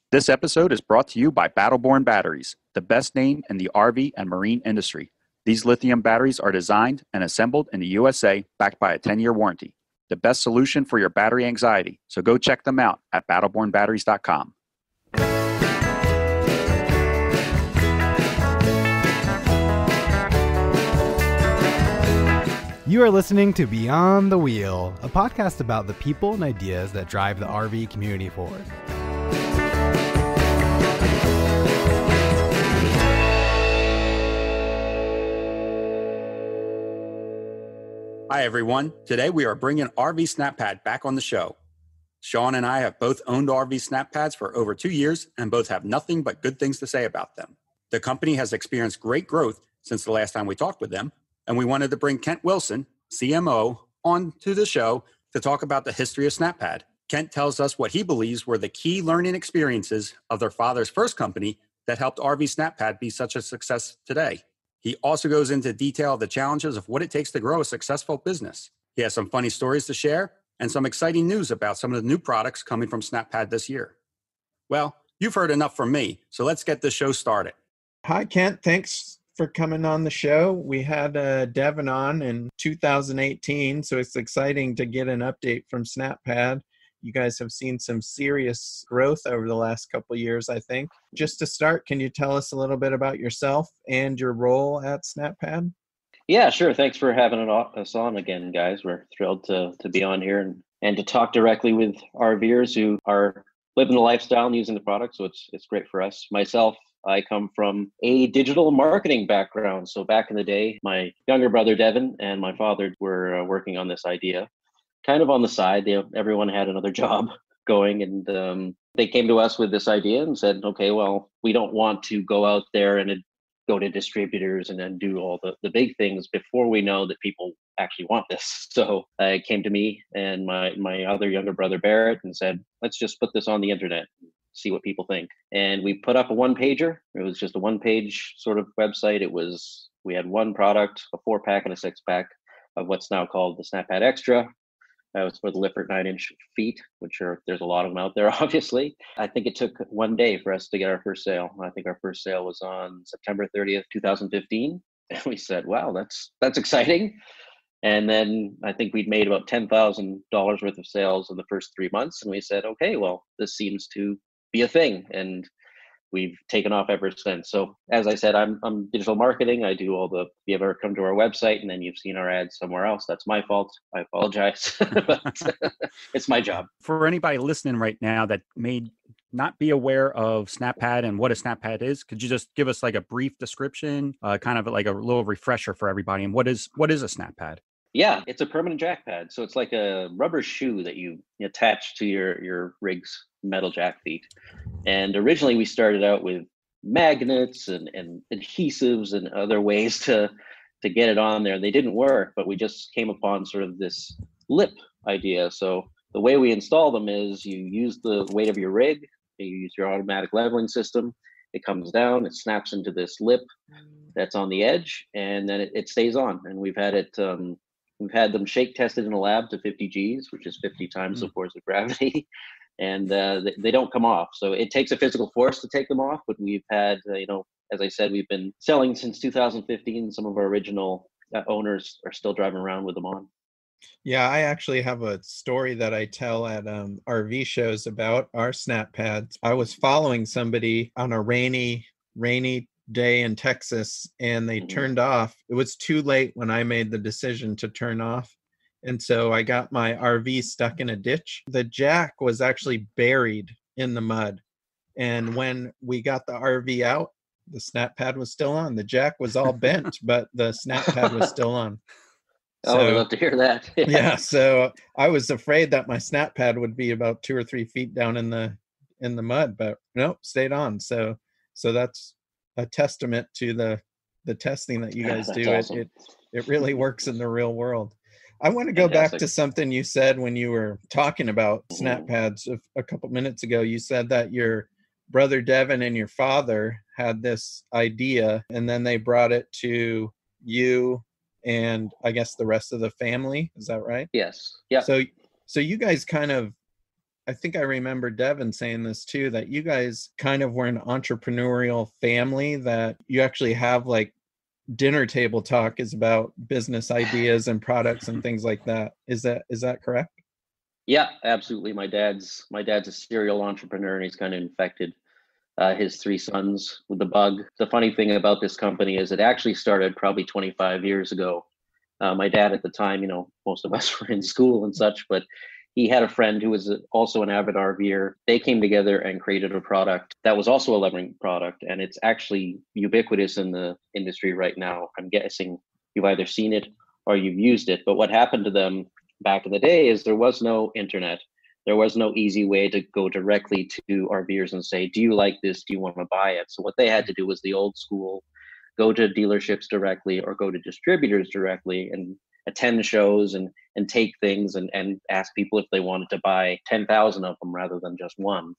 This episode is brought to you by Battleborn Batteries, the best name in the RV and marine industry. These lithium batteries are designed and assembled in the USA, backed by a 10-year warranty. The best solution for your battery anxiety, so go check them out at battlebornbatteries.com. You are listening to Beyond the Wheel, a podcast about the people and ideas that drive the RV community forward. Hi, everyone. Today we are bringing RV SnapPad back on the show. Sean and I have both owned RV SnapPads for over 2 years and both have nothing but good things to say about them. The company has experienced great growth since the last time we talked with them, and we wanted to bring Kent Wilson, CMO, on to the show to talk about the history of SnapPad. Kent tells us what he believes were the key learning experiences of their father's first company that helped RV SnapPad be such a success today. He also goes into detail of the challenges of what it takes to grow a successful business. He has some funny stories to share and some exciting news about some of the new products coming from SnapPad this year. Well, you've heard enough from me, so let's get the show started. Hi, Kent. Thanks for coming on the show. We had Devin on in 2018, so it's exciting to get an update from SnapPad. You guys have seen some serious growth over the last couple of years, I think. Just to start, can you tell us a little bit about yourself and your role at SnapPad? Yeah, sure. Thanks for having us on again, guys. We're thrilled to be on here and to talk directly with RVers who are living the lifestyle and using the product. So it's great for us. Myself, I come from a digital marketing background. So back in the day, my younger brother, Devin, and my father were working on this idea. Kind of on the side, everyone had another job going, and they came to us with this idea and said, okay, well, we don't want to go out there and go to distributors and then do all the big things before we know that people actually want this. So it came to me and my other younger brother, Barrett, and said, let's just put this on the internet, see what people think. And we put up a one-pager. It was just a one-page sort of website. We had one product, a 4-pack and a 6-pack of what's now called the SnapPad Extra. That was for the Lippert 9-inch feet, there's a lot of them out there, obviously. I think it took 1 day for us to get our first sale. I think our first sale was on September 30th, 2015. And we said, wow, that's exciting. And then I think we'd made about $10,000 worth of sales in the first 3 months. And we said, okay, well, this seems to be a thing. And we've taken off ever since. So as I said, I'm digital marketing. I do if you ever come to our website and then you've seen our ads somewhere else, that's my fault. I apologize, but it's my job. For anybody listening right now that may not be aware of SnapPad and what a SnapPad is, could you just give us like a brief description, kind of like a little refresher for everybody? And what is a SnapPad? Yeah, it's a permanent jack pad. So it's like a rubber shoe that you attach to your rig's metal jack feet. And originally we started out with magnets and adhesives and other ways to get it on there. They didn't work, but we just came upon sort of this lip idea. So the way we install them is you use the weight of your rig, you use your automatic leveling system, it comes down, it snaps into this lip that's on the edge, and then it stays on. And we've had them shake tested in a lab to 50 Gs, which is 50 times the force of gravity. And they don't come off. So it takes a physical force to take them off, but we've had, as I said, we've been selling since 2015. Some of our original owners are still driving around with them on. Yeah, I actually have a story that I tell at RV shows about our SnapPads. I was following somebody on a rainy day in Texas, and they turned off. It was too late when I made the decision to turn off. And so I got my RV stuck in a ditch. The jack was actually buried in the mud. And when we got the RV out, the SnapPad was still on. The jack was all bent, but the SnapPad was still on. So, I'd love to hear that. Yeah. So I was afraid that my SnapPad would be about 2 or 3 feet down in the mud, but nope, stayed on. So that's a testament to the testing that you guys do. Awesome. It really works in the real world. I want to go back to something you said when you were talking about SnapPads a couple minutes ago. You said that your brother Devin and your father had this idea, and then they brought it to you and I guess the rest of the family. Is that right? Yes. Yeah. So you guys kind of I think I remember Devin saying this too, that you guys kind of were an entrepreneurial family, that you actually have like dinner table talk is about business ideas and products and things like that. Is that correct? Yeah, absolutely. My dad's a serial entrepreneur, and he's kind of infected his three sons with the bug. The funny thing about this company is it actually started probably 25 years ago. My dad at the time, most of us were in school and such, but he had a friend who was also an avid RVer. They came together and created a product that was also a levering product, and it's actually ubiquitous in the industry right now. I'm guessing you've either seen it or you've used it. But what happened to them back in the day is there was no internet. There was no easy way to go directly to RVers and say, do you like this? Do you want to buy it? So what they had to do was the old school, go to dealerships directly or go to distributors directly and attend shows and take things and ask people if they wanted to buy 10,000 of them rather than just one.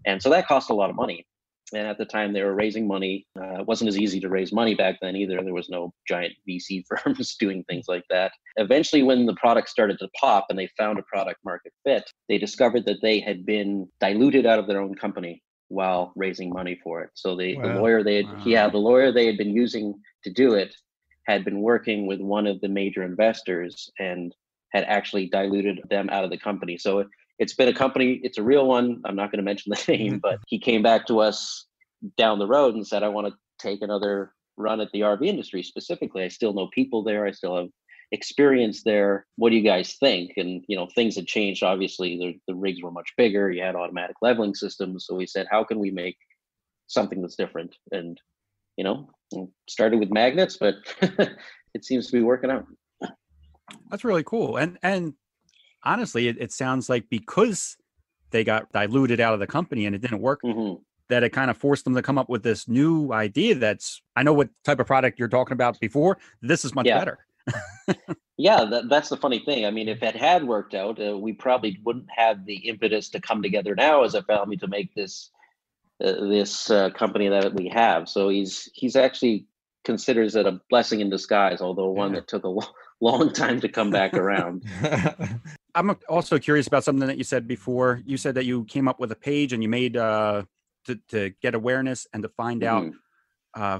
And so that cost a lot of money. And at the time they were raising money. It wasn't as easy to raise money back then either. There was no giant VC firms doing things like that. Eventually, when the product started to pop and they found a product market fit, they discovered that they had been diluted out of their own company while raising money for it. So the lawyer the lawyer they had been using to do it had been working with one of the major investors and had actually diluted them out of the company. So it's been a company, it's a real one. I'm not going to mention the name, but he came back to us down the road and said, I want to take another run at the RV industry specifically. I still know people there. I still have experience there. What do you guys think? And, things had changed. Obviously, the rigs were much bigger. You had automatic leveling systems. So we said, how can we make something that's different? And, started with magnets, but it seems to be working out. That's really cool. And honestly, it sounds like because they got diluted out of the company and it didn't work, that it kind of forced them to come up with this new idea I know what type of product you're talking about before. This is much better. Yeah, that's the funny thing. I mean, if it had worked out, we probably wouldn't have the impetus to come together now as a family to make this company that we have. So he's actually considers it a blessing in disguise, although one that took a long time to come back around. I'm also curious about something that you said before. You said that you came up with a page and you made to get awareness and to find out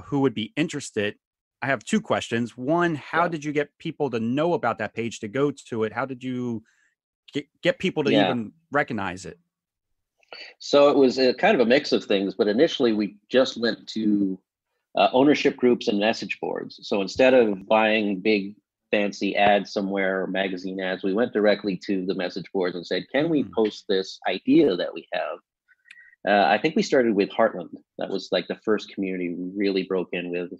who would be interested. I have two questions. One, how did you get people to know about that page to go to it? How did you get people to even recognize it? So it was kind of a mix of things, but initially we just went to ownership groups and message boards. So instead of buying big fancy ads somewhere or magazine ads, we went directly to the message boards and said, can we post this idea that we have? I think we started with Heartland. That was like the first community we really broke in with.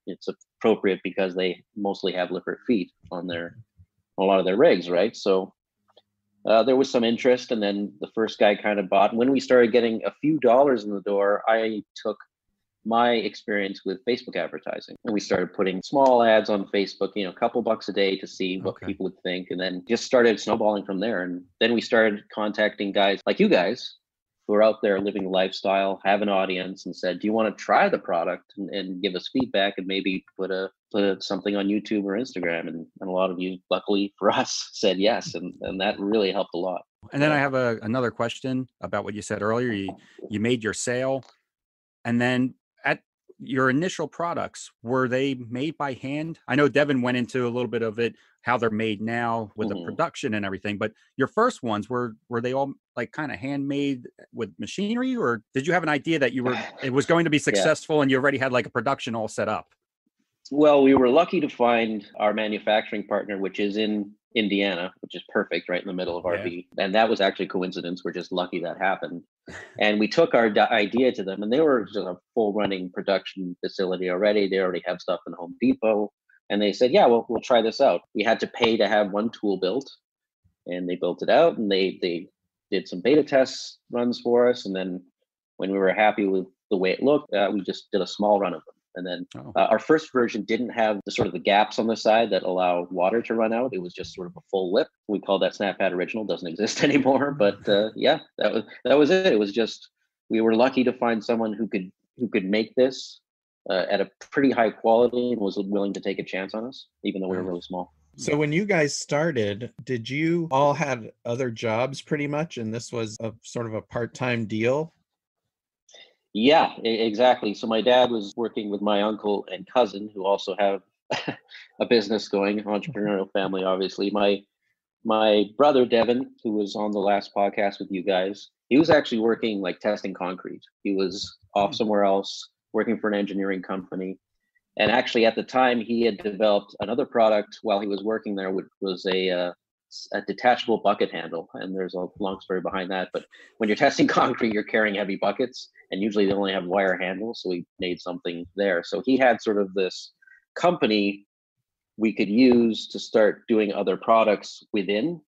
It's appropriate because they mostly have Lippert feet on a lot of their rigs, right? So there was some interest, and then the first guy kind of bought. When we started getting a few dollars in the door, I took my experience with Facebook advertising, and we started putting small ads on Facebook, a couple bucks a day to see what people would think, and then just started snowballing from there. And then we started contacting guys like you guys who are out there living the lifestyle, have an audience, and said, do you want to try the product and give us feedback and maybe put something on YouTube or Instagram? And a lot of you, luckily for us, said yes. And that really helped a lot. And then I have another question about what you said earlier. You made your sale, and then at your initial products, were they made by hand? I know Devin went into a little bit of it, how they're made now with the production and everything, but your first ones, were they all like kind of handmade with machinery, or did you have an idea that it was going to be successful and you already had like a production all set up? Well, we were lucky to find our manufacturing partner, which is in Indiana, which is perfect, right in the middle of RV. And that was actually coincidence. We're just lucky that happened. And we took our idea to them, and they were just a full running production facility already. They already have stuff in Home Depot. And they said, yeah, we'll try this out. We had to pay to have one tool built, and they built it out, and they did some beta test runs for us. And then when we were happy with the way it looked, we just did a small run of them. And then our first version didn't have the gaps on the side that allow water to run out. It was just sort of a full lip. We called that SnapPad Original. Doesn't exist anymore. But that was it. It was just, we were lucky to find someone who could make this at a pretty high quality and was willing to take a chance on us, even though we were really small. So when you guys started, did you all had other jobs pretty much, and this was a sort of a part-time deal? Yeah, exactly. So my dad was working with my uncle and cousin, who also have a business going, entrepreneurial family, obviously. My brother Devin, who was on the last podcast with you guys, he was actually working like testing concrete. He was off somewhere else working for an engineering company. And actually, at the time, he had developed another product while he was working there, which was a detachable bucket handle. And there's a long story behind that. But when you're testing concrete, you're carrying heavy buckets, and usually they only have wire handles. So he made something there. So he had sort of this company we could use to start doing other products within.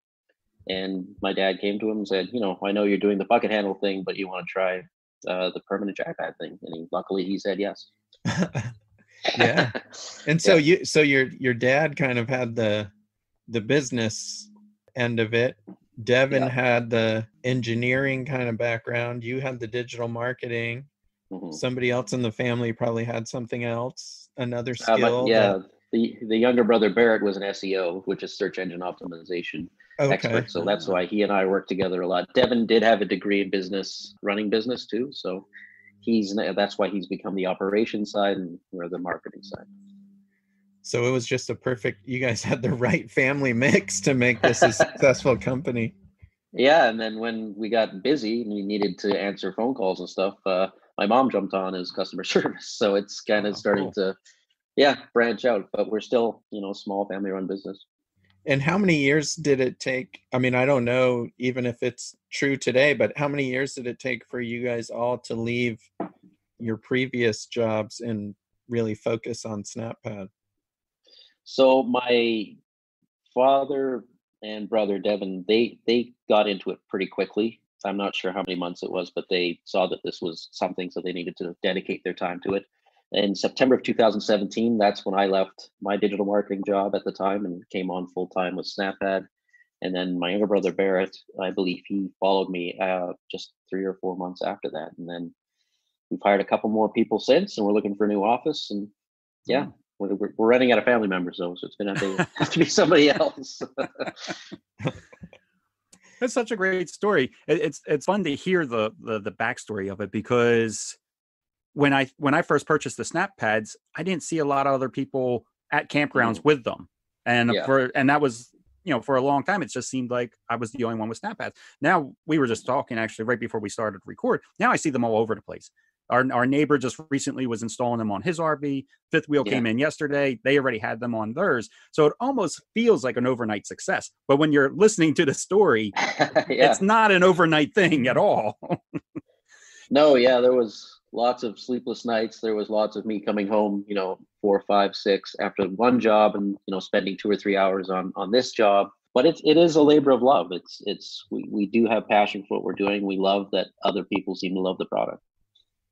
And my dad came to him and said, I know you're doing the bucket handle thing, but you want to try the permanent jack pad thing. And luckily he said yes. Yeah. And so your dad kind of had the business end of it. Devin had the engineering kind of background. You had the digital marketing. Mm-hmm. Somebody else in the family probably had something else, another skill. The younger brother Barrett was an SEO, which is search engine optimization expert. So that's why he and I worked together a lot. Devin did have a degree in business, running business too. So that's why he's become the operations side and we're the marketing side. So it was just you guys had the right family mix to make this a successful company. Yeah. And then when we got busy and we needed to answer phone calls and stuff, my mom jumped on as customer service. So it's kind of starting to branch out, but we're still, small family run business. And how many years did it take? I mean, I don't know even if it's true today, but how many years did it take for you guys all to leave your previous jobs and really focus on SnapPad? So my father and brother Devin, they got into it pretty quickly. I'm not sure how many months it was, but they saw that this was something, so they needed to dedicate their time to it. In September of 2017, that's when I left my digital marketing job at the time and came on full time with SnapPad. And then my younger brother Barrett, I believe he followed me just 3 or 4 months after that. And then we've hired a couple more people since, and we're looking for a new office. And we're running out of family members though, so it's going to have to be somebody else. That's such a great story. It's fun to hear the backstory of it, because when I first purchased the SnapPads, I didn't see a lot of other people at campgrounds with them, and that was for a long time it just seemed like I was the only one with SnapPads. Now we were just talking actually right before we started to record. Now I see them all over the place. Our neighbor just recently was installing them on his RV. Fifth Wheel came in yesterday. They already had them on theirs. So it almost feels like an overnight success. But when you're listening to the story, it's not an overnight thing at all. No, there was lots of sleepless nights. There was lots of me coming home, 4, 5, 6 after one job and, spending 2 or 3 hours on this job. But it is a labor of love. We do have passion for what we're doing. We love that other people seem to love the product.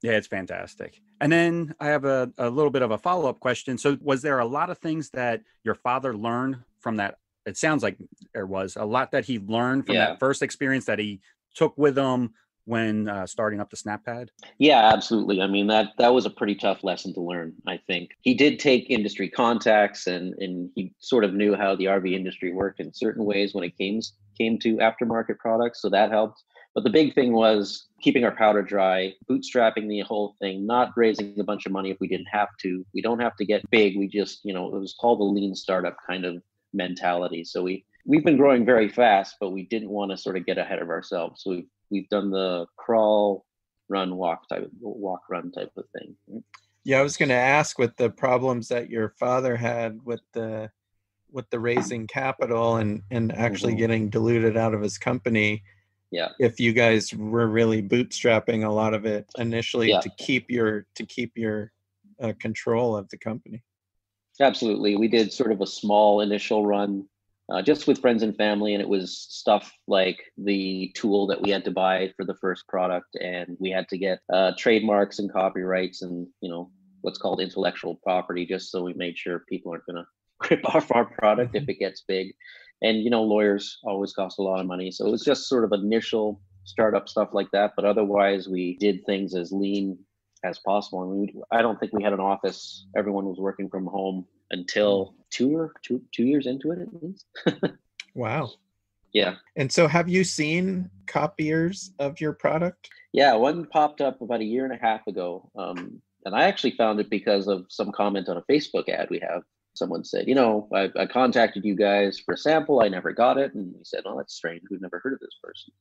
Yeah, it's fantastic. And then I have a little bit of a follow-up question. So was there a lot of things that your father learned from that? It sounds like there was a lot that he learned from that first experience that he took with him when starting up the SnapPad? Yeah, absolutely. I mean, that was a pretty tough lesson to learn, I think. He did take industry contacts and he sort of knew how the RV industry worked in certain ways when it came to aftermarket products. So that helped. But the big thing was keeping our powder dry, bootstrapping the whole thing, not raising a bunch of money if we didn't have to. We don't have to get big. We just, it was called the lean startup kind of mentality. So we've been growing very fast, but we didn't want to sort of get ahead of ourselves. So we've done the crawl, run, walk run type of thing. Yeah, I was going to ask, with the problems that your father had with the raising capital and actually getting diluted out of his company. Yeah. If you guys were really bootstrapping a lot of it initially to keep your control of the company. Absolutely. We did sort of a small initial run just with friends and family. And it was stuff like the tool that we had to buy for the first product. And we had to get trademarks and copyrights and, what's called intellectual property, just so we made sure people aren't going to rip off our product if it gets big. And, lawyers always cost a lot of money. So it was just sort of initial startup stuff like that. But otherwise, we did things as lean as possible. I mean, I don't think we had an office. Everyone was working from home until two years into it at least. Wow. Yeah. And so have you seen copiers of your product? Yeah, one popped up about a year and a half ago. And I actually found it because of some comment on a Facebook ad we have. Someone said, I contacted you guys for a sample. I never got it. And we said, oh, that's strange. We've never heard of this person.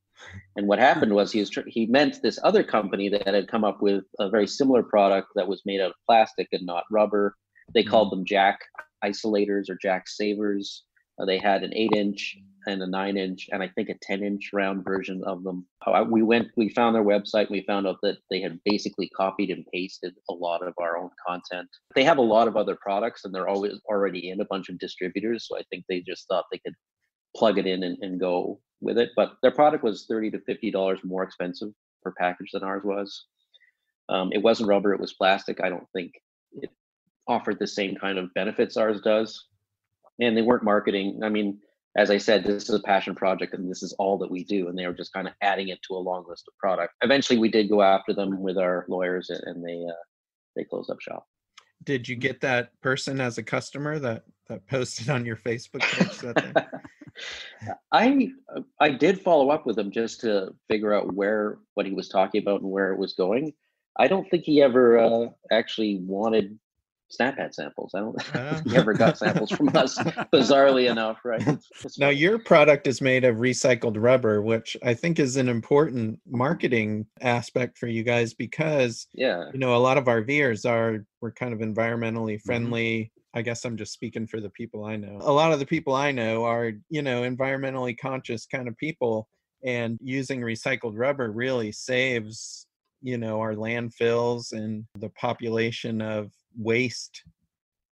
And what happened was he meant this other company that had come up with a very similar product that was made out of plastic and not rubber. They called them jack isolators or jack savers. They had an 8-inch and a 9-inch and I think a 10-inch round version of them. We found their website. We found out that they had basically copied and pasted a lot of our own content. They have a lot of other products and they're always already in a bunch of distributors. So I think they just thought they could plug it in and go with it. But their product was $30 to $50 more expensive per package than ours was. It wasn't rubber, it was plastic. I don't think it offered the same kind of benefits ours does. And they weren't marketing. I mean, as I said, this is a passion project and this is all that we do. And they were just kind of adding it to a long list of products. Eventually we did go after them with our lawyers and they closed up shop. Did you get that person as a customer that posted on your Facebook page? I did follow up with him just to figure out what he was talking about and where it was going. I don't think he ever actually wanted SnapPad samples. I don't think he ever got samples from us, bizarrely enough, right? Now, your product is made of recycled rubber, which I think is an important marketing aspect for you guys because, a lot of RVers we're kind of environmentally friendly. I guess I'm just speaking for the people I know. A lot of the people I know are, environmentally conscious kind of people, and using recycled rubber really saves, our landfills and the population of waste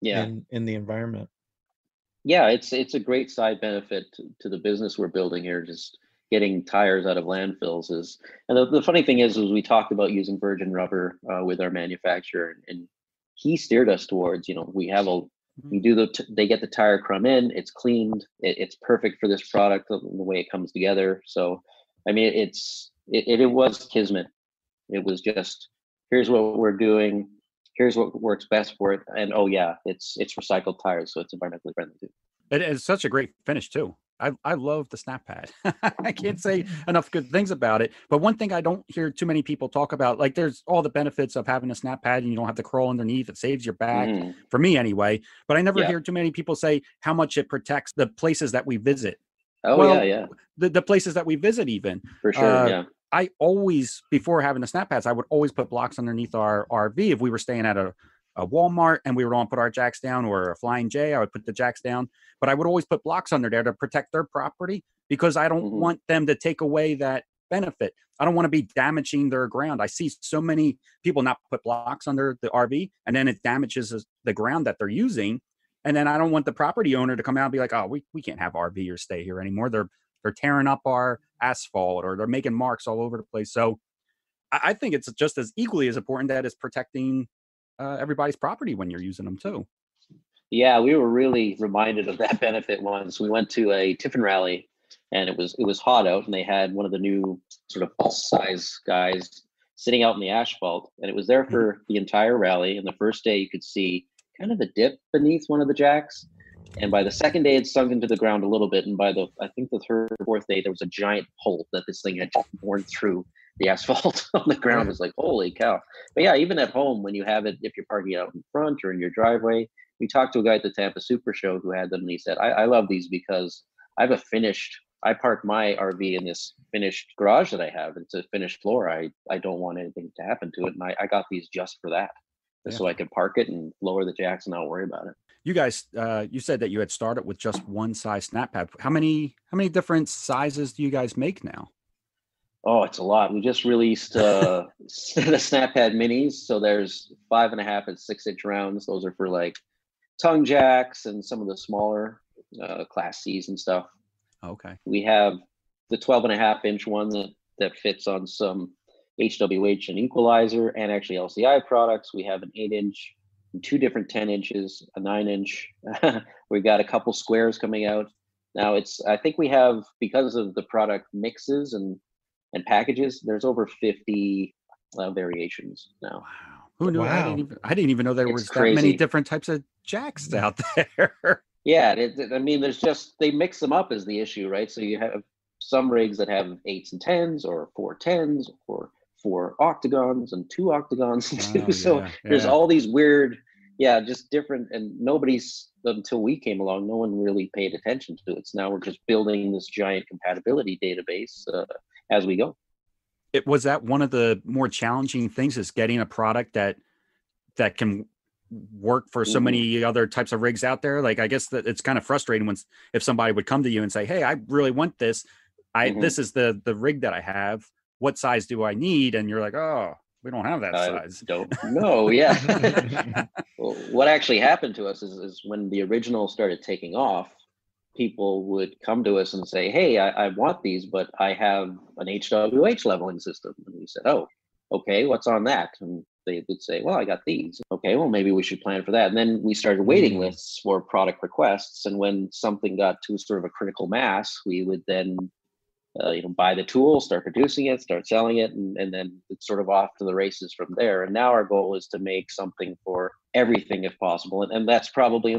in the environment. Yeah, it's a great side benefit to the business we're building here. Just getting tires out of landfills and the funny thing is we talked about using virgin rubber with our manufacturer, and he steered us towards, they get the tire crumb in, it's cleaned, it's perfect for this product, the way it comes together. So, I mean, it was kismet. It was just, here's what we're doing, here's what works best for it, and it's recycled tires, so it's environmentally friendly too. It is such a great finish too. I love the SnapPad. I can't say enough good things about it. But one thing I don't hear too many people talk about, like there's all the benefits of having a SnapPad and you don't have to crawl underneath. It saves your back, for me anyway. But I never hear too many people say how much it protects the places that we visit. The places that we visit even. For sure, I always, before having the SnapPads, I would always put blocks underneath our RV. If we were staying at a Walmart and we were going to put our jacks down, or a Flying J, I would put the jacks down. But I would always put blocks under there to protect their property because I don't want them to take away that benefit. I don't want to be damaging their ground. I see so many people not put blocks under the RV and then it damages the ground that they're using. And then I don't want the property owner to come out and be like, oh, we can't have RVers stay here anymore. They're tearing up our asphalt or they're making marks all over the place. So I think it's just as equally as important that it's protecting everybody's property when you're using them too. Yeah, we were really reminded of that benefit once. We went to a Tiffin rally and it was hot out and they had one of the new sort of bus size guys sitting out in the asphalt, and it was there for the entire rally. And the first day you could see kind of the dip beneath one of the jacks. And by the second day, it sunk into the ground a little bit. And by I think the third or fourth day, there was a giant hole that this thing had just worn through the asphalt on the ground. It's like, holy cow. But yeah, even at home, when you have it, if you're parking out in front or in your driveway, we talked to a guy at the Tampa Super Show who had them, and he said, I love these because I park my RV in this finished garage that I have. It's a finished floor. I don't want anything to happen to it. And I got these just for that. So I could park it and lower the jacks and not worry about it. You guys, you said that you had started with just one size SnapPad. How many different sizes do you guys make now? Oh, it's a lot. We just released the SnapPad minis. So there's 5.5 and 6-inch rounds. Those are for like tongue jacks and some of the smaller Class C's and stuff. Okay. We have the 12.5-inch one that fits on some HWH and equalizer and actually LCI products. We have an 8-inch, 2 different 10 inches, a 9-inch. We got a couple squares coming out. Now I think we have, because of the product mixes and packages, there's over 50 variations now. Who knew? Wow. I didn't even know there It's was that many crazy. different types of jacks out there. Yeah, I mean, there's just they mix them up is the issue, right? So you have some rigs that have 8s and 10s, or 4 10s, or 4 octagons and 2 octagons and two. Oh, So yeah, there's yeah. all these weird, yeah, just different. And nobody's until we came along, no one really paid attention to it. So now we're just building this giant compatibility database as we go. It was that one of the more challenging things is getting a product that can work for so many other types of rigs out there. Like, I guess that it's kind of frustrating if somebody would come to you and say, "Hey, I really want this. This is the rig that I have. What size do I need?" And you're like, "Oh, we don't have that I size." don't know. Yeah. Well, what actually happened to us is when the original started taking off, people would come to us and say, "Hey, I want these, but I have an HWH leveling system." And we said, "Oh, okay, what's on that?" And they would say, "Well, I got these." Okay, well, maybe we should plan for that. And then we started waiting lists for product requests. And when something got to sort of a critical mass, we would then buy the tool, start producing it, start selling it, and then it's sort of off to the races from there. And now our goal is to make something for everything if possible. And that's probably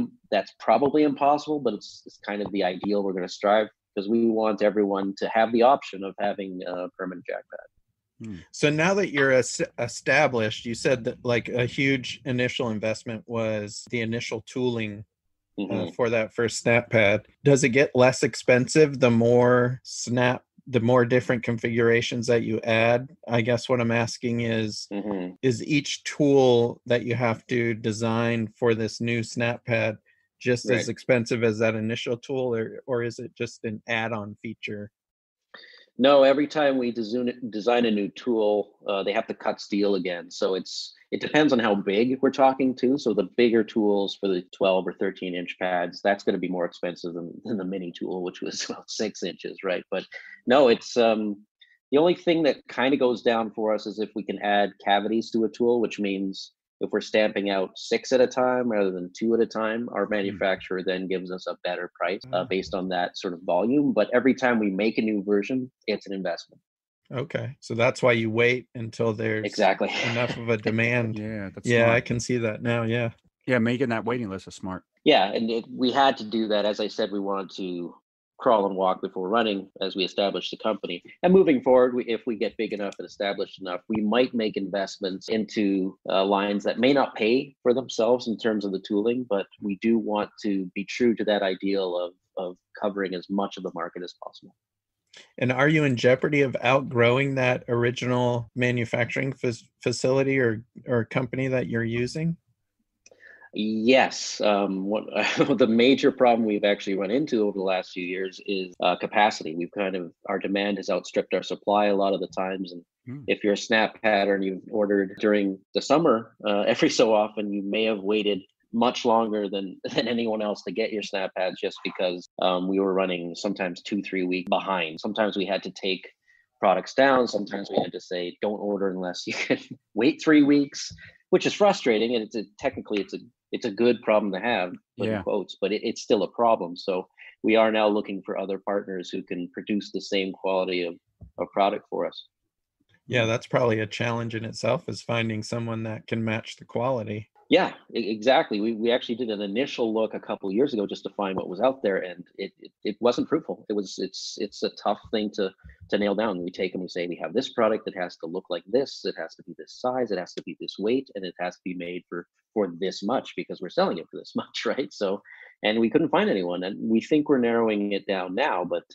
impossible, but it's kind of the ideal we're going to strive, because we want everyone to have the option of having a permanent jack pad. So now that you're established, you said that like a huge initial investment was the initial tooling for that first SnapPad. Does it get less expensive the more different configurations that you add? I guess what I'm asking is each tool that you have to design for this new SnapPad just as expensive as that initial tool, or is it just an add-on feature? No, every time we design a new tool, they have to cut steel again. So it depends on how big we're talking to. So the bigger tools for the 12 or 13-inch pads, that's going to be more expensive than the mini tool, which was about 6 inches, right? But no, it's the only thing that kind of goes down for us is if we can add cavities to a tool, which means if we're stamping out 6 at a time rather than 2 at a time, our manufacturer then gives us a better price based on that sort of volume. But every time we make a new version, it's an investment. Okay. So that's why you wait until there's enough of a demand. Yeah, that's smart. smart. I can see that now. Yeah. Yeah, making that waiting list is smart. Yeah, and we had to do that. As I said, we wanted to crawl and walk before running as we established the company. And moving forward, if we get big enough and established enough, we might make investments into lines that may not pay for themselves in terms of the tooling, but we do want to be true to that ideal of covering as much of the market as possible. And are you in jeopardy of outgrowing that original manufacturing facility or company that you're using? Yes. The major problem we've actually run into over the last few years is capacity. Our demand has outstripped our supply a lot of the times. And if you're a snap pattern you've ordered during the summer, every so often you may have waited much longer than anyone else to get your snap pads, just because we were running sometimes 2-3 weeks behind. Sometimes we had to take products down. Sometimes we had to say, don't order unless you can wait 3 weeks, which is frustrating. And technically it's a good problem to have, in quotes, but it's still a problem. So we are now looking for other partners who can produce the same quality of product for us. Yeah, that's probably a challenge in itself, is finding someone that can match the quality. Yeah, exactly. We actually did an initial look a couple of years ago just to find what was out there, and it wasn't fruitful. It's a tough thing to nail down. We take and we say, we have this product that has to look like this, it has to be this size, it has to be this weight, and it has to be made for this much because we're selling it for this much, right? So, and we couldn't find anyone, and we think we're narrowing it down now, but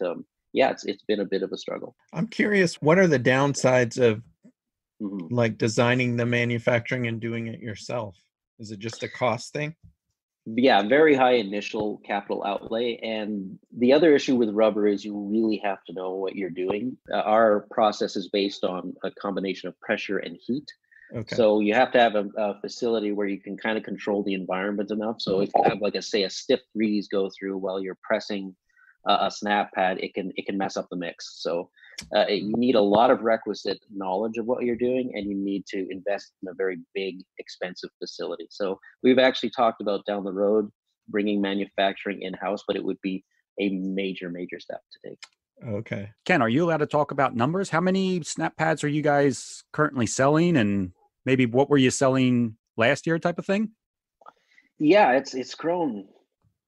yeah, it's been a bit of a struggle. I'm curious, what are the downsides of like designing the manufacturing and doing it yourself? Is it just a cost thing? Yeah, very high initial capital outlay. And the other issue with rubber is you really have to know what you're doing. Our process is based on a combination of pressure and heat. Okay. So you have to have a facility where you can kind of control the environment enough. So if you have, like, a stiff breeze go through while you're pressing a snap pad, it can mess up the mix. So you need a lot of requisite knowledge of what you're doing, and you need to invest in a very big, expensive facility. So we've actually talked about down the road bringing manufacturing in-house, but it would be a major, major step to take. Okay. Ken, are you allowed to talk about numbers? How many snap pads are you guys currently selling? And maybe what were you selling last year type of thing? Yeah, it's grown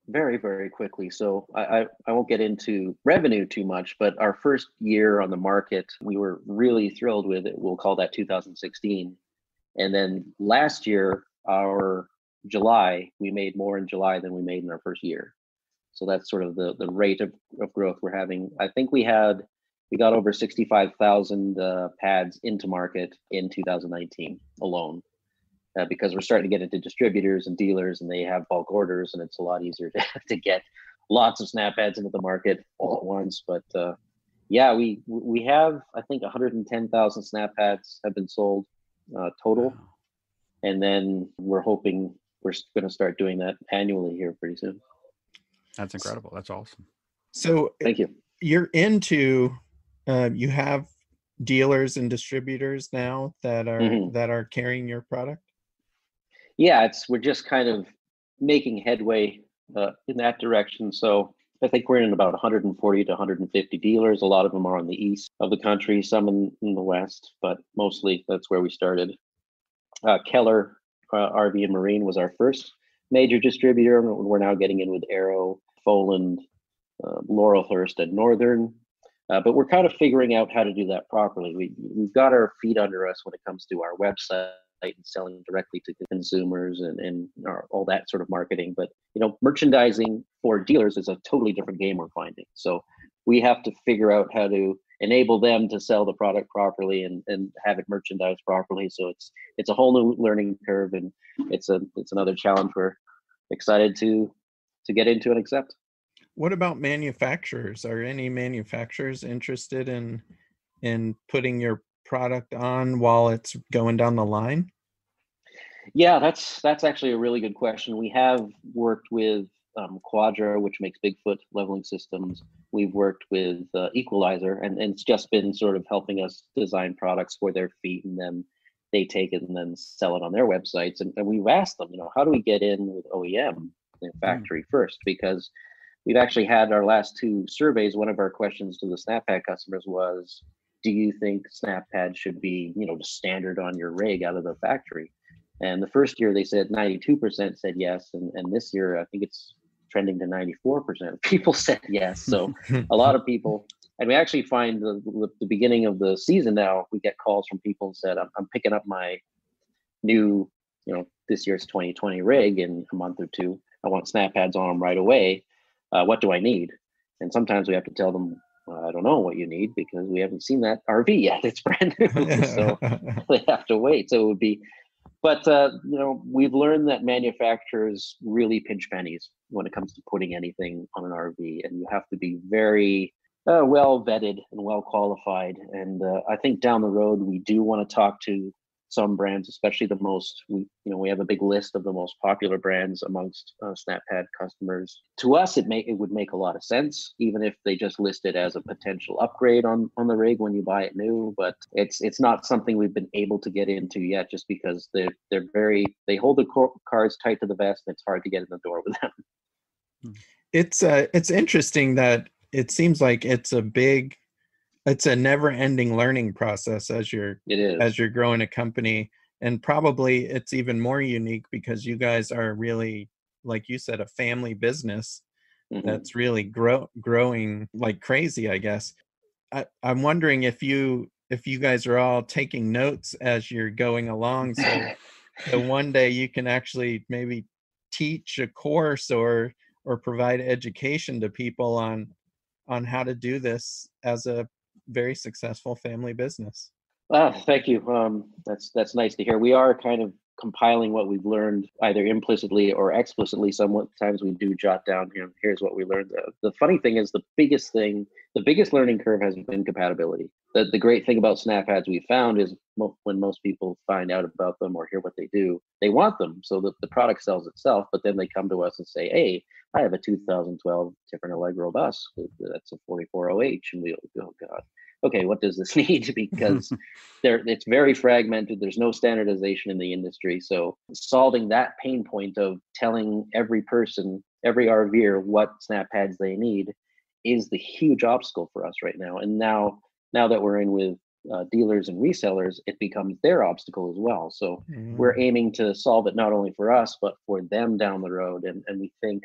very, very quickly. So I won't get into revenue too much, but our first year on the market, we were really thrilled with it. We'll call that 2016. And then last year, our July, we made more in July than we made in our first year. So that's sort of the rate of growth we're having. I think we got over 65,000 pads into market in 2019 alone. Because we're starting to get into distributors and dealers, and they have bulk orders, and it's a lot easier to get lots of SnapPads into the market all at once. But yeah, we have, I think, 110,000 SnapPads have been sold total, and then we're hoping we're going to start doing that annually here pretty soon. That's incredible. That's awesome. So thank you. You're into you have dealers and distributors now that are carrying your product. Yeah, we're just kind of making headway in that direction. So I think we're in about 140 to 150 dealers. A lot of them are on the east of the country, some in the west, but mostly that's where we started. Keller RV and Marine was our first major distributor. We're now getting in with Arrow, Foland, Laurelhurst, and Northern. But we're kind of figuring out how to do that properly. We've got our feet under us when it comes to our website and selling directly to consumers and all that sort of marketing. But merchandising for dealers is a totally different game, we're finding. So we have to figure out how to enable them to sell the product properly and have it merchandised properly. So it's a whole new learning curve, and it's another challenge we're excited to get into and accept. What about manufacturers? Are any manufacturers interested in putting your product on while it's going down the line? Yeah, that's actually a really good question. We have worked with Quadra, which makes Bigfoot leveling systems. We've worked with Equalizer, and it's just been sort of helping us design products for their feet, and then they take it and then sell it on their websites. And we've asked them, how do we get in with OEM in factory first? Because we've actually had our last two surveys. One of our questions to the SnapPad customers was, do you think SnapPad should be, the standard on your rig out of the factory? And the first year they said 92% said yes. And this year, I think it's trending to 94%. People said yes. So a lot of people, and we actually find the beginning of the season now, we get calls from people who said, I'm picking up my new, this year's 2020 rig in a month or two. I want SnapPads on them right away. What do I need? And sometimes we have to tell them, I don't know what you need because we haven't seen that RV yet. It's brand new. So they have to wait. So it would be, but we've learned that manufacturers really pinch pennies when it comes to putting anything on an RV, and you have to be very well vetted and well qualified. And I think down the road, we do want to talk to some brands, especially the most, we have a big list of the most popular brands amongst SnapPad customers. To us, it would make a lot of sense, even if they just list it as a potential upgrade on the rig when you buy it new. But it's not something we've been able to get into yet, just because they hold the cards tight to the vest, and it's hard to get in the door with them. It's interesting that it seems like it's a never-ending learning process as you're growing a company. And probably it's even more unique because you guys are really, like you said, a family business that's really growing like crazy, I guess. I'm wondering if you guys are all taking notes as you're going along, so one day you can actually maybe teach a course or provide education to people on how to do this as a very successful family business. Thank you. That's nice to hear. We are kind of compiling what we've learned, either implicitly or explicitly. Sometimes we do jot down, here's what we learned. The funny thing is, the biggest learning curve has been compatibility. The great thing about SnapPads we found is when most people find out about them or hear what they do, they want them. So the product sells itself, but then they come to us and say, hey, I have a 2012 Tiffin Allegro bus. That's a 44OH. And we go, oh God, okay, what does this need? Because it's very fragmented. There's no standardization in the industry. So solving that pain point of telling every person, every RVer what SnapPads they need is the huge obstacle for us right now. And now that we're in with dealers and resellers, it becomes their obstacle as well. So we're aiming to solve it not only for us, but for them down the road. And we think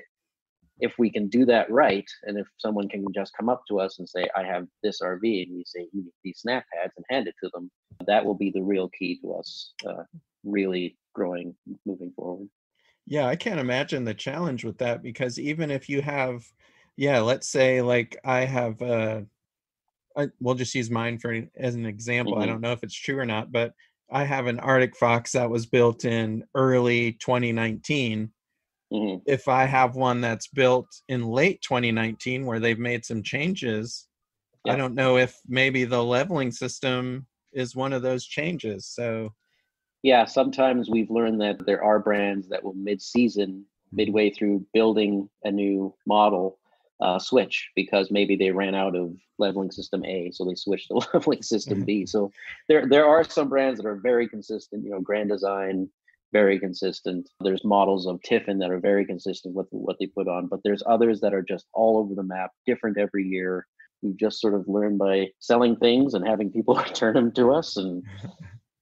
if we can do that right, and if someone can just come up to us and say, I have this RV, and we say, you need these SnapPads, and hand it to them, that will be the real key to us really growing, moving forward. Yeah, I can't imagine the challenge with that, because even if you have, let's say like I have, we'll just use mine as an example. I don't know if it's true or not, but I have an Arctic Fox that was built in early 2019. If I have one that's built in late 2019 where they've made some changes, I don't know if maybe the leveling system is one of those changes. So yeah, sometimes we've learned that there are brands that will midway through building a new model, switch, because maybe they ran out of leveling system A, so they switched to leveling system B. So there are some brands that are very consistent, Grand Design, very consistent. There's models of Tiffin that are very consistent with what they put on, but there's others that are just all over the map, different every year. We've just sort of learned by selling things and having people return them to us, and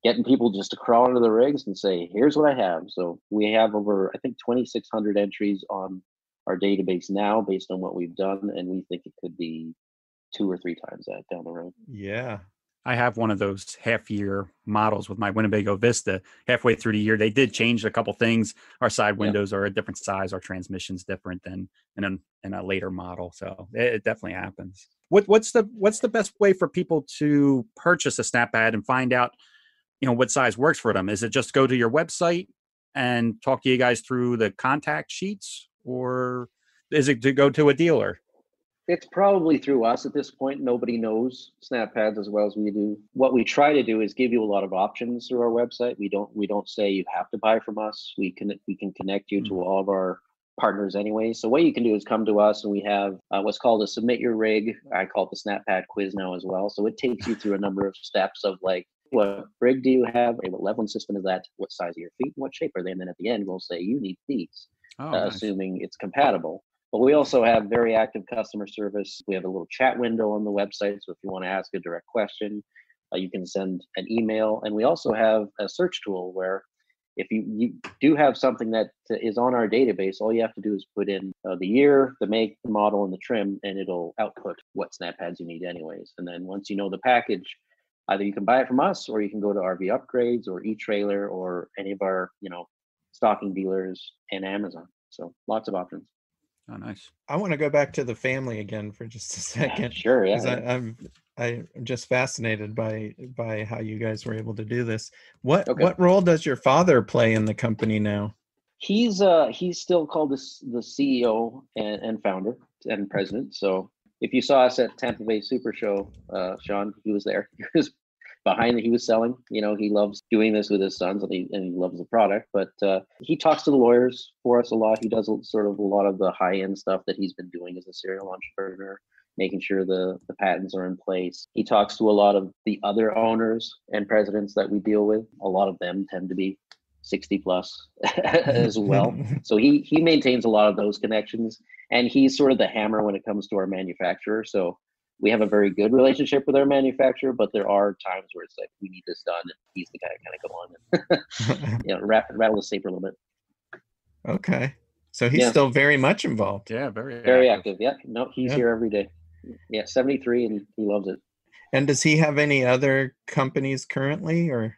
getting people just to crawl into the rigs and say, here's what I have. So we have over, I think, 2,600 entries on our database now based on what we've done, and we think it could be 2 or 3 times that down the road. Yeah. I have one of those half-year models with my Winnebago Vista. Halfway through the year, they did change a couple things. Our side windows are a different size. Our transmission's different than in a later model. So it definitely happens. What's the best way for people to purchase a SnapPad and find out, what size works for them? Is it just go to your website and talk to you guys through the contact sheets, or is it to go to a dealer? It's probably through us at this point. Nobody knows SnapPads as well as we do. What we try to do is give you a lot of options through our website. We don't say you have to buy from us. We can connect you to all of our partners anyway. So what you can do is come to us, and we have what's called a submit your rig. I call it the SnapPad quiz now as well. So it takes you through a number of steps of like, what rig do you have? What leveling system is that? What size are your feet? What shape are they? And then at the end, we'll say you need these, nice. Assuming it's compatible. But we also have very active customer service. We have a little chat window on the website. So if you want to ask a direct question, you can send an email. And we also have a search tool where if you do have something that is on our database, all you have to do is put in the year, the make, the model, and the trim, and it'll output what SnapPads you need anyways. And then once you know the package, either you can buy it from us, or you can go to RV Upgrades or eTrailer or any of our, stocking dealers and Amazon. So lots of options. Oh, nice. I want to go back to the family again for just a second. Sure, yeah. I'm just fascinated by how you guys were able to do this. What role does your father play in the company now? He's still called the CEO and founder and president. So if you saw us at Tampa Bay Super Show, Sean, he was there. He was behind he was selling. He loves doing this with his sons, and he loves the product. But he talks to the lawyers for us a lot. He does sort of a lot of the high-end stuff that he's been doing as a serial entrepreneur, making sure the patents are in place. He talks to a lot of the other owners and presidents that we deal with. A lot of them tend to be 60 plus as well. So he maintains a lot of those connections, and he's sort of the hammer when it comes to our manufacturer. So we have a very good relationship with our manufacturer, but there are times where it's like, we need this done, and he's the guy to kind of go on and rattle the saber a little bit. Okay. So he's still very much involved. Yeah, very active. Yeah. No, he's here every day. Yeah, 73, and he loves it. And does he have any other companies currently, or?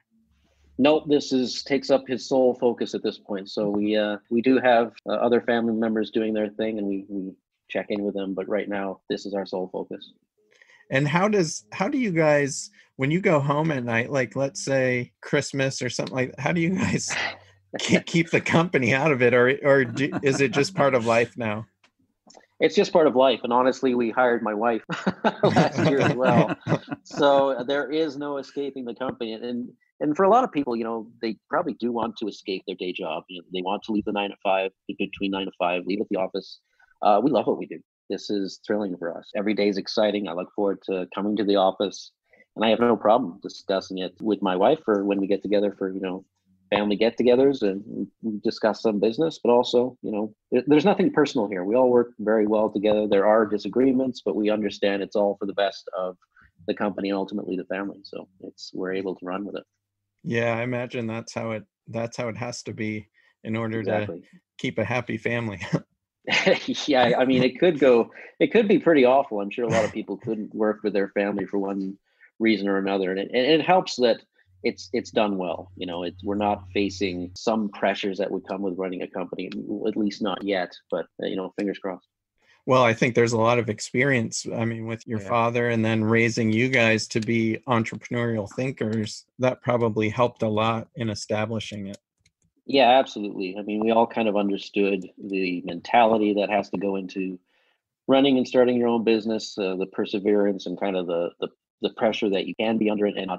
Nope, this takes up his sole focus at this point. So we do have other family members doing their thing, and we check in with them, but right now this is our sole focus. And how do you guys, when you go home at night, like let's say Christmas or something like that, how do you guys keep the company out of it, or is it just part of life now? It's just part of life. And honestly, we hired my wife last year as well. So there is no escaping the company. And for a lot of people, they probably do want to escape their day job. They want to leave the 9 to 5, between 9 to 5, leave at the office. We love what we do. This is thrilling for us. Every day is exciting. I look forward to coming to the office, and I have no problem discussing it with my wife, or when we get together for, family get-togethers, and we discuss some business, but also, there's nothing personal here. We all work very well together. There are disagreements, but we understand it's all for the best of the company and ultimately the family. So we're able to run with it. Yeah, I imagine that's how it has to be in order to Exactly. keep a happy family. Yeah, I mean, it could be pretty awful. I'm sure a lot of people couldn't work with their family for one reason or another, and it helps that it's done well. You know, we're not facing some pressures that would come with running a company, at least not yet. But you know, fingers crossed. Well, I think there's a lot of experience. I mean, with your father and then raising you guys to be entrepreneurial thinkers, that probably helped a lot in establishing it. Yeah, absolutely. I mean, we all kind of understood the mentality that has to go into running and starting your own business, the perseverance and kind of the pressure that you can be under it, and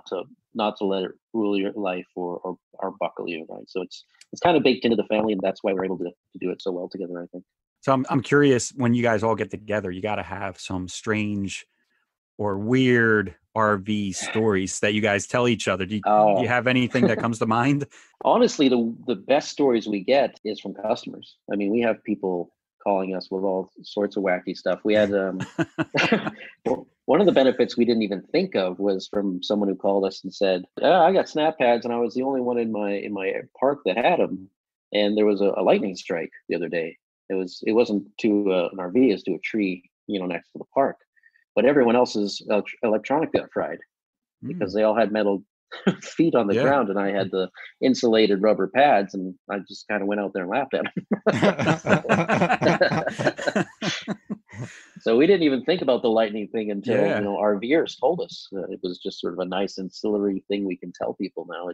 not to let it rule your life or buckle you, right? So it's kind of baked into the family, and that's why we're able to do it so well together, I think. So I'm curious, when you guys all get together, you got to have some strange or weird RV stories that you guys tell each other. Do you have anything that comes to mind? Honestly, the best stories we get is from customers. I mean, we have people calling us with all sorts of wacky stuff. We had one of the benefits we didn't even think of was from someone who called us and said, I got SnapPads and I was the only one in my park that had them. And there was a lightning strike the other day. It wasn't to an RV, it was to a tree, you know, next to the park. But everyone else's electronic got fried because they all had metal feet on the ground, and I had the insulated rubber pads, and I just kind of went out there and laughed at them. So we didn't even think about the lightning thing until you know, RVers told us. It was just sort of a nice ancillary thing we can tell people now.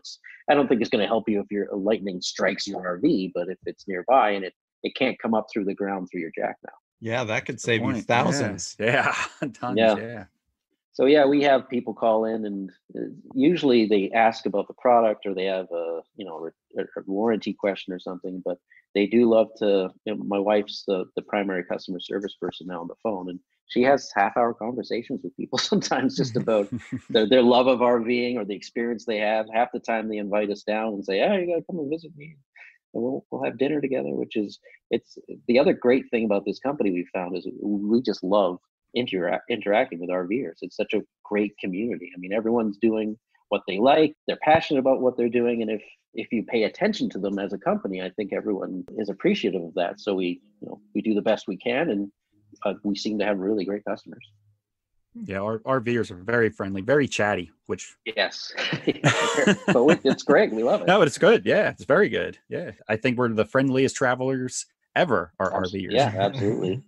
I don't think it's going to help you if your lightning strikes your RV, but if it's nearby and it can't come up through the ground through your jack now. Yeah, that could save you thousands. Yeah, tons. Yeah. So yeah, we have people call in, and usually they ask about the product or they have a warranty question or something. But they do love to. You know, my wife's the primary customer service person now on the phone, and she has half-hour conversations with people sometimes just about their love of RVing or the experience they have. Half the time they invite us down and say, "Oh, you got to come and visit me." And we'll have dinner together, it's the other great thing about this company we found is we just love interacting with RVers. It's such a great community. I mean, everyone's doing what they like. They're passionate about what they're doing, and if you pay attention to them as a company, I think everyone is appreciative of that. So we do the best we can, and we seem to have really great customers. Yeah, our RVers are very friendly, very chatty, which yes, but it's great. We love it. No, but it's good. Yeah, it's very good. Yeah, I think we're the friendliest travelers ever. Our RVers. Yeah, absolutely.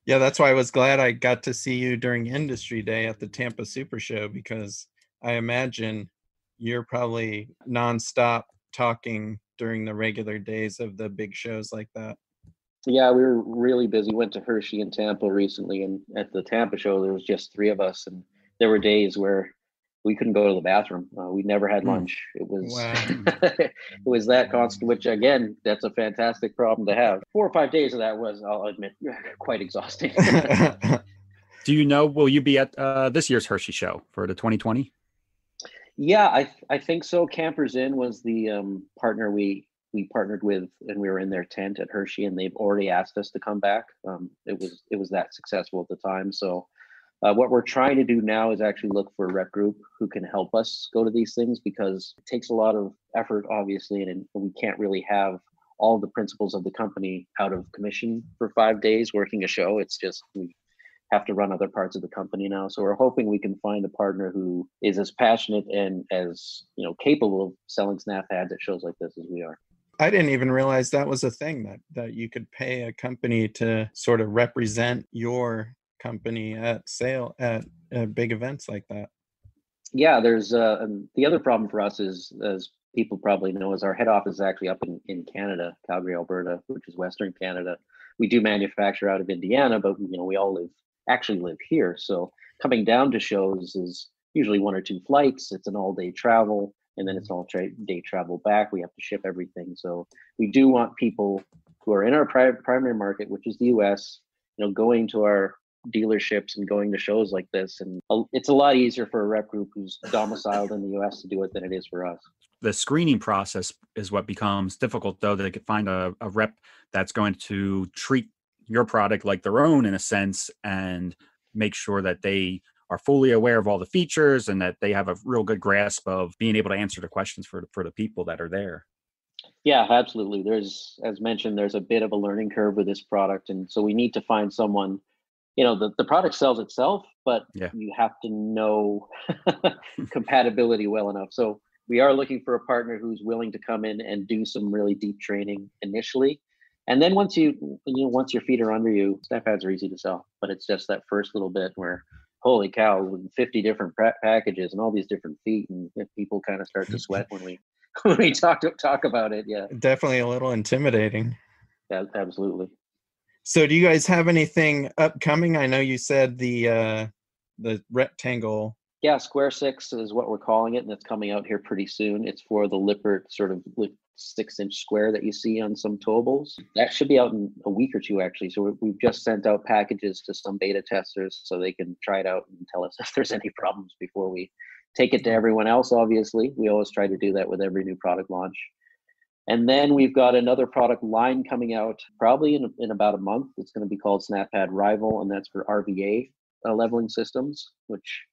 Yeah, that's why I was glad I got to see you during Industry Day at the Tampa Super Show, because I imagine you're probably nonstop talking during the regular days of the big shows like that. Yeah, we were really busy. Went to Hershey in Tampa recently, and at the Tampa show, there was just 3 of us, and there were days where we couldn't go to the bathroom. We never had lunch. It was it was that constant. Which again, that's a fantastic problem to have. 4 or 5 days of that was, I'll admit, quite exhausting. Do you know? Will you be at this year's Hershey show for the 2020? Yeah, I think so. Campers Inn was the partner we partnered with, and we were in their tent at Hershey, and they've already asked us to come back. It was that successful at the time. So what we're trying to do now is actually look for a rep group who can help us go to these things, because it takes a lot of effort, obviously, and we can't really have all the principles of the company out of commission for 5 days working a show. It's just we have to run other parts of the company now. So we're hoping we can find a partner who is as passionate and as capable of selling SnapPads at shows like this as we are. I didn't even realize that was a thing, that you could pay a company to sort of represent your company at big events like that. Yeah, there's the other problem for us is, as people probably know, is our head office is actually up in Canada, Calgary, Alberta, which is Western Canada. We do manufacture out of Indiana, but we all actually live here. So coming down to shows is usually 1 or 2 flights. It's an all-day travel, and then it's an all-day travel back. We have to ship everything. So we do want people who are in our primary market, which is the US, going to our dealerships and going to shows like this. And it's a lot easier for a rep group who's domiciled in the US to do it than it is for us. The screening process is what becomes difficult, though. They could find a rep that's going to treat your product like their own, in a sense, and make sure that they are fully aware of all the features and that they have a real good grasp of being able to answer the questions for the people that are there. Yeah, absolutely. There's, as mentioned, there's a bit of a learning curve with this product. And so we need to find someone, the product sells itself, but you have to know compatibility well enough. So we are looking for a partner who's willing to come in and do some really deep training initially. And then once your feet are under you, SnapPads are easy to sell, but it's just that first little bit where, holy cow, with 50 different packages and all these different feet, and people kind of start to sweat when we talk about it. Yeah, definitely a little intimidating. Yeah, absolutely. So do you guys have anything upcoming? I know you said the rectangle. Yeah, Square 6 is what we're calling it, and it's coming out here pretty soon. It's for the Lippert sort of 6-inch square that you see on some towables. That should be out in a week or two, actually. So we've just sent out packages to some beta testers so they can try it out and tell us if there's any problems before we take it to everyone else, obviously. We always try to do that with every new product launch. And then we've got another product line coming out probably in about a month. It's going to be called SnapPad Rival, and that's for RVA leveling systems, which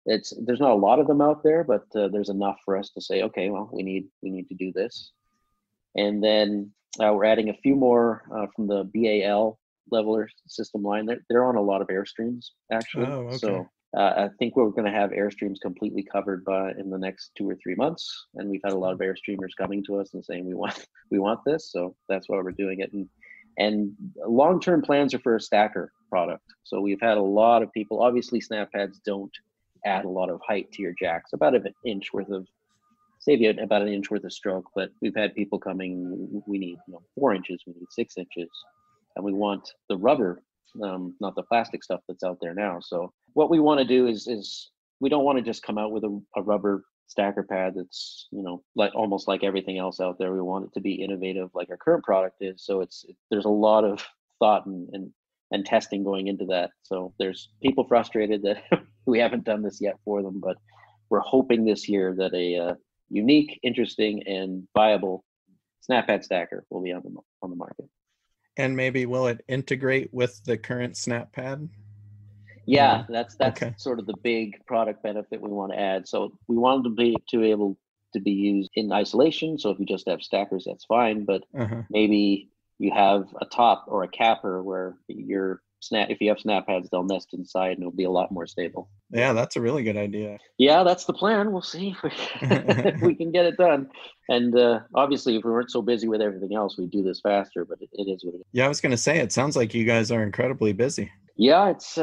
there's not a lot of them out there, but there's enough for us to say, okay, well, we need to do this. And then we're adding a few more from the BAL leveler system line. They're on a lot of Airstreams, actually. Oh, okay. So I think we're going to have Airstreams completely covered in the next 2 or 3 months. And we've had a lot of Airstreamers coming to us and saying we want this. So that's why we're doing it. And long-term plans are for a stacker product. So we've had a lot of people. Obviously, SnapPads don't add a lot of height to your jacks, about an inch worth of stroke. But we've had people coming. We need 4 inches. We need 6 inches, and we want the rubber. Not the plastic stuff that's out there now. So what we want to do is we don't want to just come out with a rubber stacker pad that's like almost like everything else out there. We want it to be innovative like our current product is. So there's a lot of thought and testing going into that. So there's people frustrated that we haven't done this yet for them, but we're hoping this year that a unique, interesting, and viable SnapPad stacker will be on the market. And maybe will it integrate with the current SnapPad? Yeah, that's okay. Sort of the big product benefit we want to add. So we want them to be able to be used in isolation. So if you just have stackers, that's fine. But maybe you have a top or a capper where if you have SnapPads, they'll nest inside and it'll be a lot more stable. Yeah, that's a really good idea. Yeah, that's the plan. We'll see if we can get it done. And obviously, if we weren't so busy with everything else, we'd do this faster, but it is what it is. Yeah, I was going to say, it sounds like you guys are incredibly busy. Yeah, it's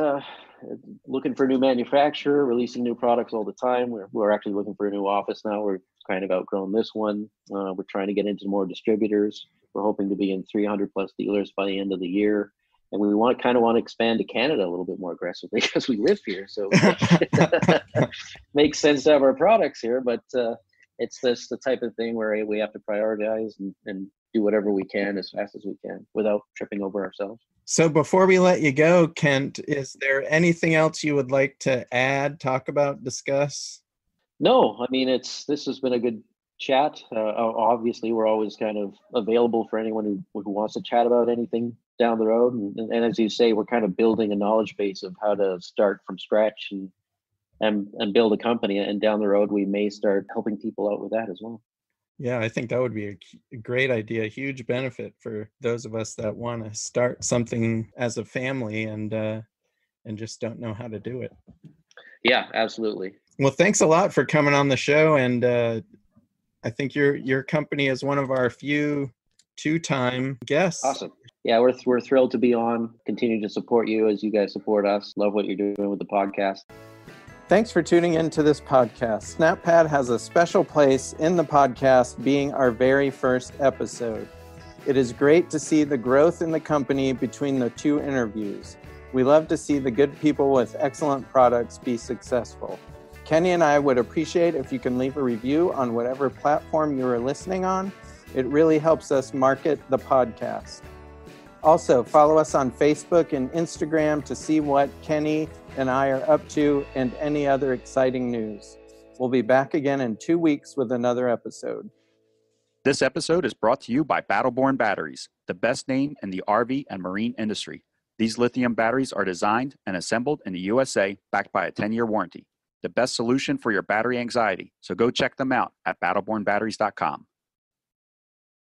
looking for a new manufacturer, releasing new products all the time. We're actually looking for a new office now. We're kind of outgrown this one. We're trying to get into more distributors. We're hoping to be in 300 plus dealers by the end of the year. And we want to expand to Canada a little bit more aggressively because we live here. So it makes sense to have our products here. But it's the type of thing where we have to prioritize and do whatever we can as fast as we can without tripping over ourselves. So before we let you go, Kent, is there anything else you would like to add, talk about, discuss? No, I mean, this has been a good chat. Obviously, we're always kind of available for anyone who wants to chat about anything down the road. And as you say, we're kind of building a knowledge base of how to start from scratch and build a company. And down the road, we may start helping people out with that as well. Yeah, I think that would be a great idea, a huge benefit for those of us that want to start something as a family and just don't know how to do it. Yeah, absolutely. Well, thanks a lot for coming on the show. And I think your company is one of our few two-time guests. Awesome. Yeah, we're thrilled to be on. Continue to support you as you guys support us. Love what you're doing with the podcast. Thanks for tuning into this podcast. SnapPad has a special place in the podcast, being our very first episode. It is great to see the growth in the company between the two interviews. We love to see the good people with excellent products be successful. Kenny and I would appreciate if you can leave a review on whatever platform you are listening on. It really helps us market the podcast. Also, follow us on Facebook and Instagram to see what Kenny and I are up to and any other exciting news. We'll be back again in 2 weeks with another episode. This episode is brought to you by Battleborn Batteries, the best name in the RV and marine industry. These lithium batteries are designed and assembled in the USA, backed by a 10-year warranty. The best solution for your battery anxiety. So go check them out at battlebornbatteries.com.